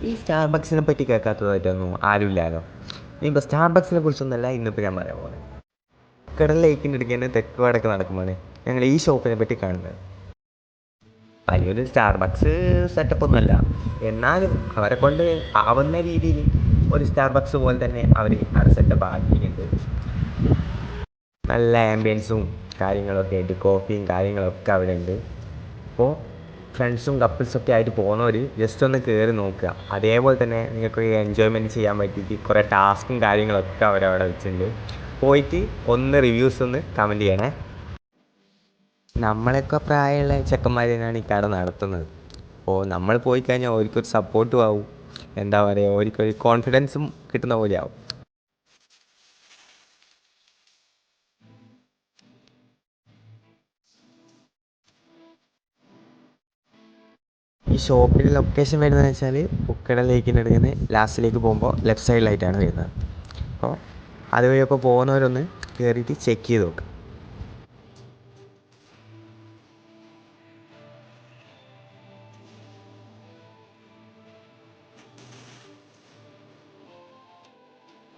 ഈ സ്റ്റാർബക്സിനെ പറ്റി കേൾക്കാത്തതായിട്ടൊന്നും ആരുമില്ലല്ലോ. ഇനിയിപ്പോൾ സ്റ്റാർബക്സിനെ കുറിച്ചൊന്നല്ല ഇന്നിപ്പോൾ ഞാൻ പറയാൻ പോകുന്നത്. കടൽ ലേക്കിൻ്റെ അടുത്ത് തന്നെ തെക്ക് വടക്ക് നടക്കുമ്പോൾ ഞങ്ങൾ ഈ ഷോപ്പിനെ പറ്റി കാണുന്നത്. വലിയൊരു സ്റ്റാർബക്സ് സെറ്റപ്പൊന്നുമല്ല, എന്നാലും അവരെ കൊണ്ട് ആവുന്ന രീതിയിൽ ഒരു സ്റ്റാർബക്സ് പോലെ തന്നെ അവർ അവിടെ സെറ്റപ്പ് ആക്കിയിട്ടുണ്ട്. നല്ല ആംബിയൻസും കാര്യങ്ങളൊക്കെ ആയിട്ട് കോഫിയും കാര്യങ്ങളൊക്കെ അവിടെ ഉണ്ട്. അപ്പോൾ ഫ്രണ്ട്സും കപ്പിൾസൊക്കെ ആയിട്ട് പോകുന്നവർ ജസ്റ്റ് ഒന്ന് കയറി നോക്കുക. അതേപോലെ തന്നെ നിങ്ങൾക്ക് എൻജോയ്മെൻറ്റ് ചെയ്യാൻ പറ്റിയിട്ട് കുറേ ടാസ്കും കാര്യങ്ങളൊക്കെ അവരവിടെ വെച്ചിട്ടുണ്ട്. പോയിട്ട് റിവ്യൂസ് ഒന്ന് കമൻറ്റ് ചെയ്യണേ. നമ്മളൊക്കെ പ്രായമുള്ള ചെക്കന്മാർ തന്നെയാണ് ഈ കട നടത്തുന്നത്. അപ്പോൾ നമ്മൾ പോയി കഴിഞ്ഞാൽ അവർക്കൊരു സപ്പോർട്ടും ആവും, എന്താ പറയുക, അവർക്കൊരു കോൺഫിഡൻസും കിട്ടുന്ന പോലെ ആവും. ഈ ഷോപ്പിൻ്റെ ലൊക്കേഷൻ വരുന്നതെന്ന് വെച്ചാൽ ഉക്കട ലേക്കിൻ്റെ അടുത്ത് നിന്ന് ലാസ്റ്റിലേക്ക് പോകുമ്പോൾ ലെഫ്റ്റ് സൈഡിലായിട്ടാണ് വരുന്നത്. അപ്പോൾ അതുവഴിയൊക്കെ പോകുന്നവരൊന്ന് കയറിയിട്ട് ചെക്ക് ചെയ്ത് നോക്കുക.